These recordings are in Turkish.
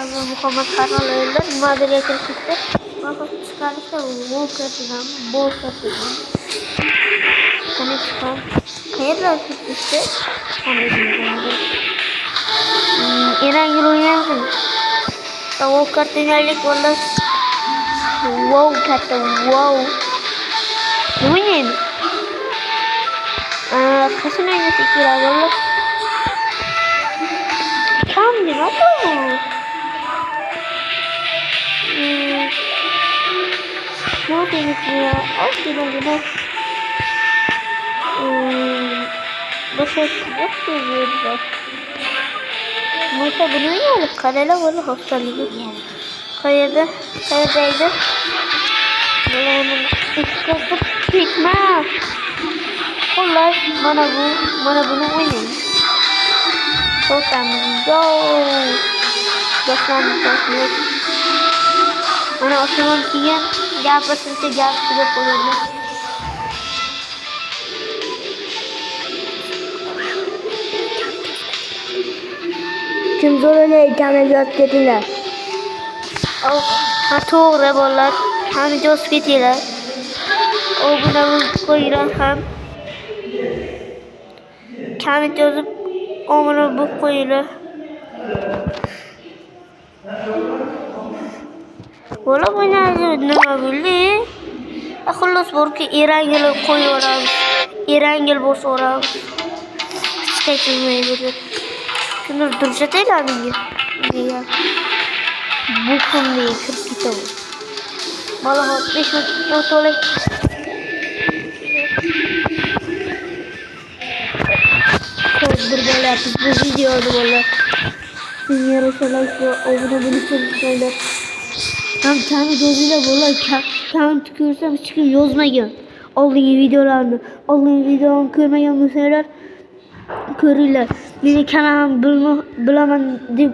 Ve Muhammed Karnal öldü. Madalya çıktı. Bakın çıkardık da bol katıdan, bol katıdan. Hani çıkan hayırlar çıktı. Anladım. İran yıl oynarsın. Bol kartı geldik valla. Wow kartı wow. Ne oynayayım? Kaçın oynasın kira valla. Tam değil mi? Ne yapayım ya? Az gibi. Başka yok diyorlar. Mesela bunu oynayalım. Karela valla hastalığı. Kayadaydı. Böyle hemen ıskası bitme. Vallahi bana bunu oynayalım. Çok önemli. Yo. Başlanmış. Bana oturun diyen gel basınca gel size koyalım. Kim zor öyle ikamet dediler. Ha doğru bollar. Hem jos bitiler. O buna koyulan hem kendi gözüp onu bu koyular. Valla bu ne böyle? Akıllıs var ki İrangel koyuyorlar. İrangel boş orar. Çekilmeyi bilir. Şunu duracaklar mı? Ya. Bu konuyu kırk kitap. Vallahi 5 minut olay. Çok böyle yaptık. Bu videoydu valla. Sizin yarışalar şu obuna bunu çalışıyorlar. Tam kendi gözüyle valla kendi tükürsem çıkıp yozmayın. Olduğu videolarını, olduğu videolarını görmeyen mesela görürler. Beni kanalım bilemem deyip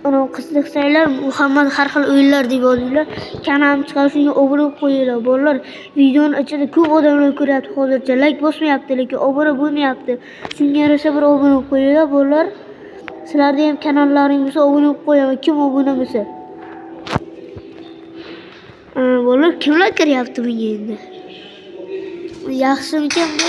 onu kısık sayılar Muhammed her xil o'yinlar deb yozdilar. Kanalim chiqarishga obuna qo'yinglar bolalar. Videoni ichida ko'p odamlar ko'ryapti hozircha. Like bosmayapti, lekin obuna bo'lmayapti. Shunga yarasha bir obuna qo'yinglar bolalar. Sizlarda ham kanallaring bo'lsa obuna qo'yaman. Kim obuna bo'lsa. Bolalar kimlar kiryapti bunga endi? Yaxshimikan bu?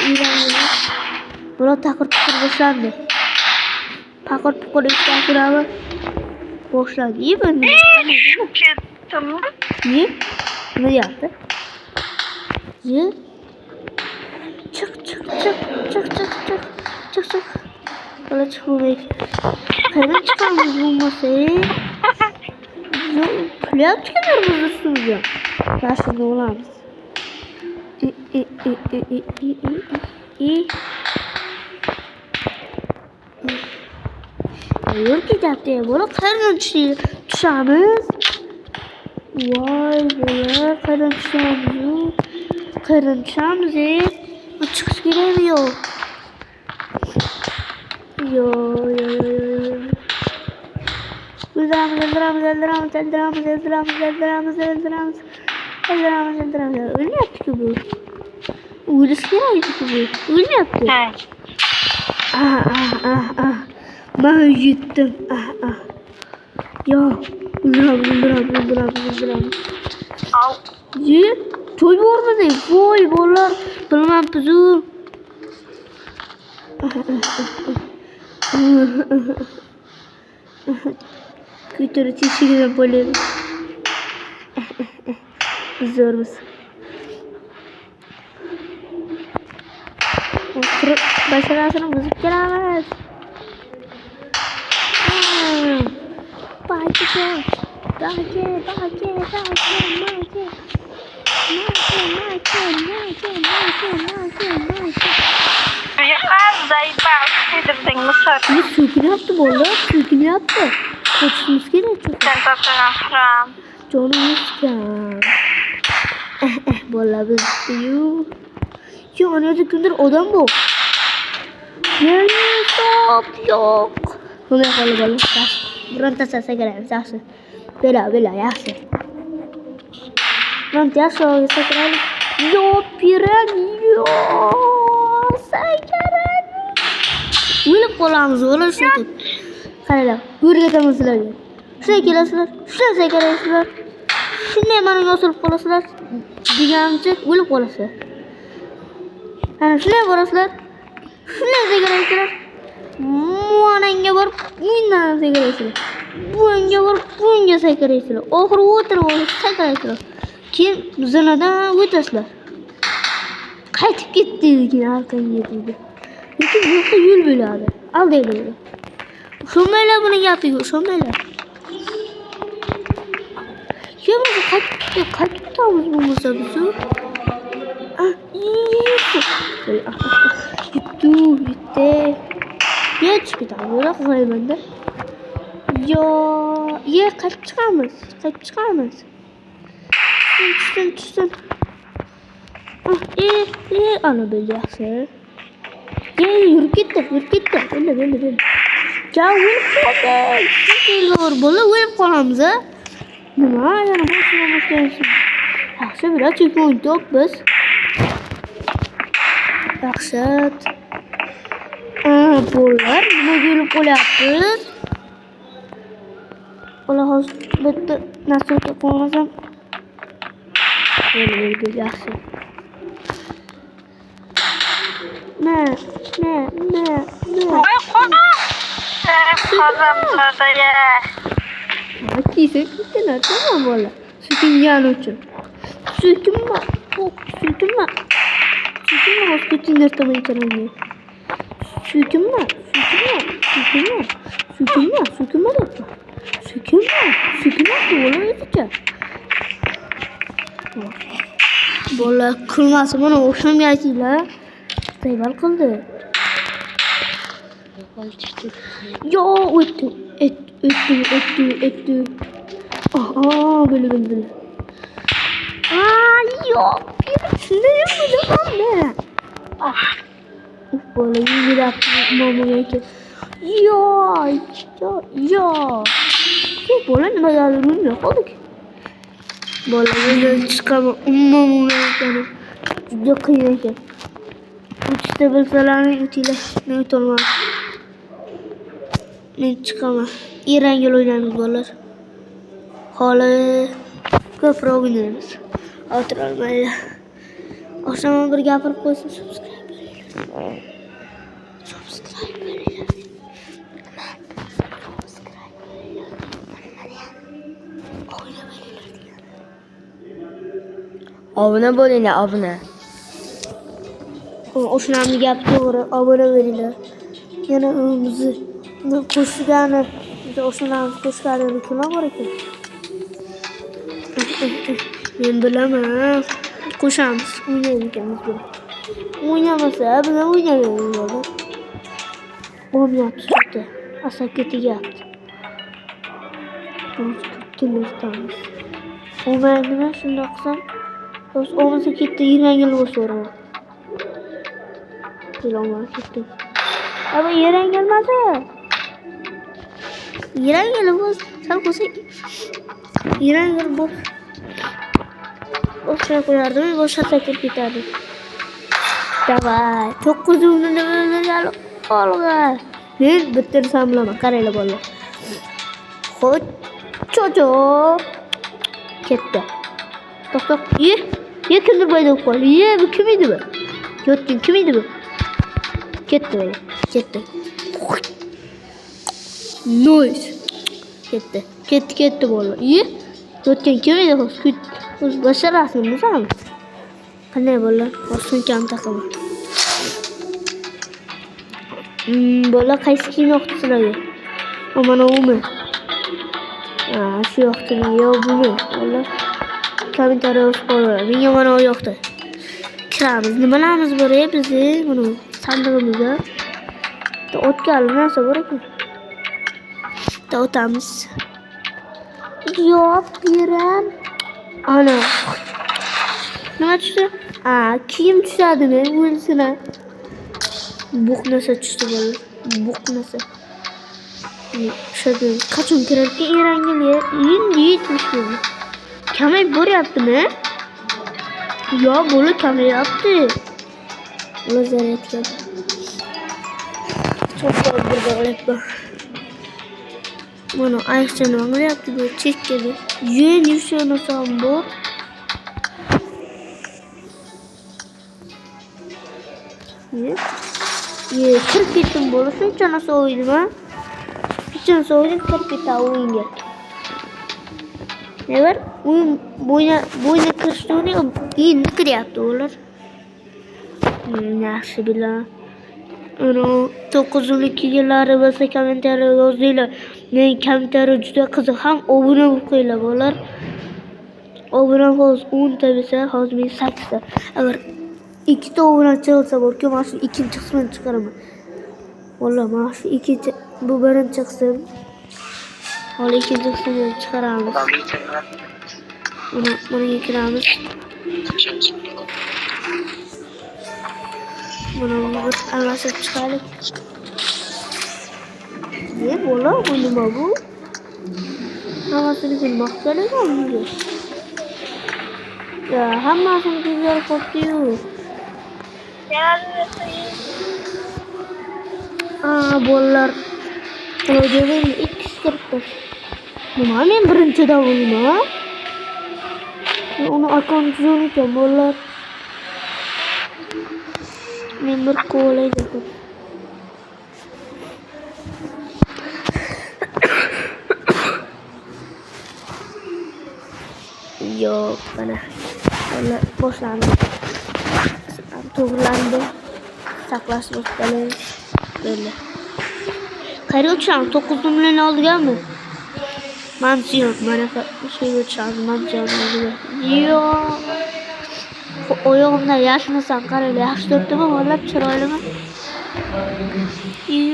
Uylangan. Bular taqir-tuqir boshlandi. Taqir-tuqir ishlayapti. Boşladı. İyi ben. Tamam. Ne? Ne yaptı? Ne? Çık. Öyle çıkmayı. Hemen çıkalım bu masayı. Kulüp çıkıyor mu üstümüze? Yaşlı olamaz. Yok gidecekti. Böyle karın düşeceğimiz. Vay böyle karın düşeceğimiz. Karın düşeceğimiz. Çıkış giremiyor. Yo. Öldüramız. Öyle mi yaptı ki bu? Uyulusu gireydi ki bu. Öyle mi yaptı? Evet. Ben gittim. Ya. Öldüram. Al. Ye. Toy orada. Vay bollar. Bilmem bizi. Kütürü çiçeğine böyle. Zor musun? Oturup başarısını müzik gelemez. Bahçe. Çocuklar zayıf yedirdin Mısır. Ne sürgün yaptı valla? Sürgün yaptı. Kaçımız gerekiyor. Sen tasarrufram. Canım iskan. Valla biz diyor. Ya anacık gündür odam bu. Yani stop yok. Bunu yapalım. Buranın sese gelelim. Yaxşı. Bela yaxşı. Buranın yaxşı olsa gelelim. Yok yok. Sen gelelim. Ölüp qolamiz, o'lishdik. Qaranglar, yurgachaman sizlarga. Shunday kelasizlar, shunday sakraysiz. Shunday mana osilib qolasizlar. Degancha o'lib qolasizlar. Ana shunday borasizlar. Shunday sakraysizlar. Muananga borib, bundan sakraysizlar. Bunga borib, bunga sakraysizlar. Oxiri o'tirib sakraysizlar. Keyin zinadan o'tasizlar. Qaytib ketdi lekin arqangga dedi. Lekin bu yoqda yo'l bo'ladi. Aldaydi. Shombaylar buni gapiga, shombaylar. Kim qaytib ketamiz bo'lmasa biz? Bitti. Geç ketamiz, yo'q qo'ymanda. Yo, qaytib chiqamiz. Tushsin. Ana böyle yaxshi. Yurib ketdi. Bo'ldi. Jav o'lib qoldi. Kelur bola o'lib qolamiz, a? Nima, yana boshlayapsiz? Yaxshi, biroq chekun yo'q biz. Yaxshi. Bolalar nima bo'lib qolyapmiz? Bola hozir bitta narsaga qo'ymasam. Bo'ldi, yaxshi. Ne? Voy qora. Qaramlarda ya. Kiysak ketdilar, tamam bola. Sutingani uchun. Sutinma. Hozir ketinglar tomon kiranga. Sutinma debdi. Sutinma bola o'zicha. Bola kulmasi mana o'xshamgaysizlar. Sayval qildi. Yo, o'tdi. Böyle. Yok. Şunları bilemem ne? Böyle yürüyüp mamaya ki. Ya. Böyle ne yazılır ne oldu ki? Böyle yürüyüp çıkamam. Mamaya ki. Yakın ki. Uçta bilselerinin ütüyle ne olmaz. Men chiqaman. Erangil o'ynaymiz bolalar. Hali ko'proq o'ynaymiz. O'tira olmaylar. Oqshom bir gapirib qo'ysin, subscribe qiling. Obuna bo'linglar, obuna. O'shanamni gap to'g'ri, obuna bo'linglar. Yana o'zimizni qo'shgani, o'shanamiz qo'shganini kimlar bor ekan? Men bilaman. Qo'shamiz, o'ynaymiz ekanmiz bu. O'ynamasa, bilan o'ynaymiz. O'ynayapti juda. Asab ketyapti. Tilirtamiz. O'maydimi shunday qilsam? O'masa ketdi, yerangil bo'lsa. Tilomar ketdi. Ama yerangilmasa. Yerangil bo'lsa, sal qo'ysa. Yerangil bo'lsa. O'sha qo'yardim, boshqa sakir ketardi. Davay, 9 o'rnini bo'lib olga. Men bitirsam bilaman, qaranglar bolalar. Xo'p, cho'choq. Ketdi. To'xtab, kimdir bayda qoldi. Bu kim edi bu? Yotgan kim edi bu? Ketdi. Noise. Ketdi bolalar. Yotgan kim edi? O'z basharasimiz ham. Qanday bolalar? So'nkam taqaman. Bolalar qaysi kiyim yoqdi sizlarga? Mana umi. Shu yoqdi. Yo buni. Bolalar kommentariy yozib qo'yinglar. Menga mana o yoqdi. Kiramiz. Nimalarimiz bor bizni? Mana sandig'imizda. O'tgan narsa bor ekan. O'tamiz. Yo'q, beram. Ana. Nima tushdi? Kiyim tushadimi? O'lsina. Buqnasa tushdi bolalar. Buqnasa. Shadi. Qachon kirarkan erangil? Endi yetmish bo'ldi. Kamayib boryaptimi? Yo, bola kamayapti. Lazaretga. Çok bir bog'lab bor. Mana ayıqchani qilyapti bu chekkada. Yen yushanasam bor. Kirib ketdim bola shuncha narsa o'ydim ha. Shuncha narsa o'ydim kirib ketdi o'yinga. Ne var? Bo'yna kirishdi endi kiryapti ular. Yaxshi bilan. Ana 9-yillari bo'lsa kommentariya yozinglar. Men kommentariya juda qiziq ham obuna bo'lib qo'yinglar bolalar. Obuna hozir 10 ta bo'lsa, hozir men 8 ta. Agar 2 ta obuna chiqsa borku, men shu ikkinchi qismini chiqaraman. Vallahi men shu ikkinchi bu birinchi qism. Hali ikkinchi qismini chiqaramiz. Buni kiramiz. Buni bir almashib chiqaylik. Ne bola bu nima bu? Hammasini bilmoqchilik bunga. Ya hammasini bizlar qo'yib-yu. Bolalar qo'ydilar ikki kiribdi. Nima men birinchida bo'lma? Uni akkaunti yo'q ekan bolalar. Men bir qo'laydi. Yo'q, mana. Mana boshlandi. To'g'rilandi. Saqlash boshlaymiz. Böyle. Qayerga uçacağım? 9 million olganmi? Mansiyon. Mana shu uçacağım. Mansiyon olgan. Yo'q. Oyog'imda yashnasam qarang, yaxshi turibdimi? Vallahi chiroylimi?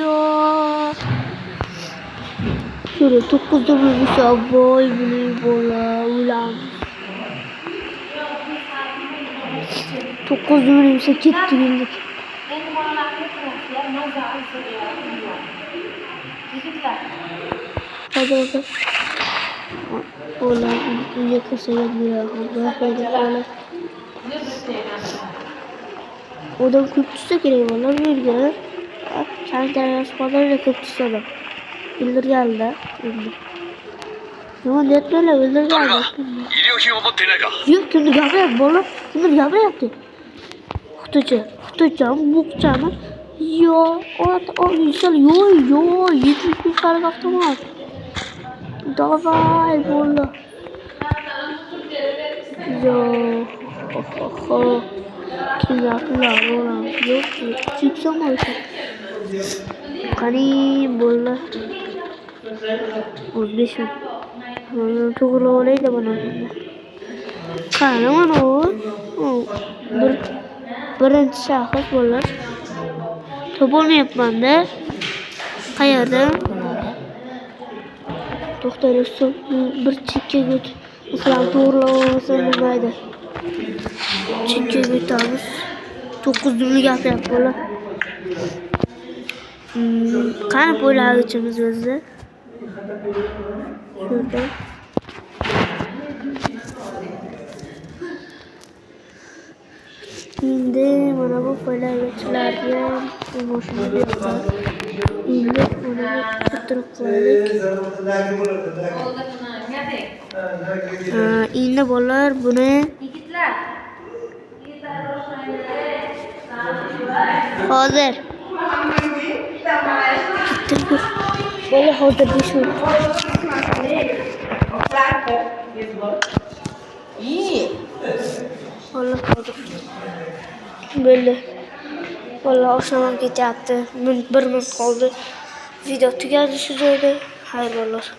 Yo'q. Şöyle 9 million boy buni bola ulan. 9 million ketdi endi. Hadi. Ola uyga kirsa ham odam ko'p tushsa kerak bo'ladi bu yerga. Sanitariya xodimlari ko'p tushadi. Bildirganlar endi. Nima deyaptilar? Bildirganlar. 医療品を持っていないか Yo'q, kimdir gapiryapti bola. Kimdir gapiryapti. Xitoychami, buqchami? Yo'q, yo'q, 70 qarab avtomat. Davay bola. Yo'q. Kim gaplar bola? Yo'q, chiqsam bo'lsa. Qani bola. 15 ming. To'g'ri olaydi buni. Qani mana u. Birinchi shaxs bo'lar. Topolmayapman-da. Qayerda? To'xtaylik, bir chekkaga o't. Masalan, to'g'rilasa bo'lmaydi. Chekkaga o'tamiz. 9 dumli gapyapti bola. Qani bo'lagichimiz o'zi? Şurada. Şimdi mana bu qo'ylagichlarga boshimizga yoqar. Endi mana bu bitirib qo'ydik. Endi bolalar buni hozir bola hozir 5 minut. Vallahi hozir böyle. Vallahi osham ketyapti. 1 minut qoldi. Video tugadi shu joyda. Xayr bo'lsin.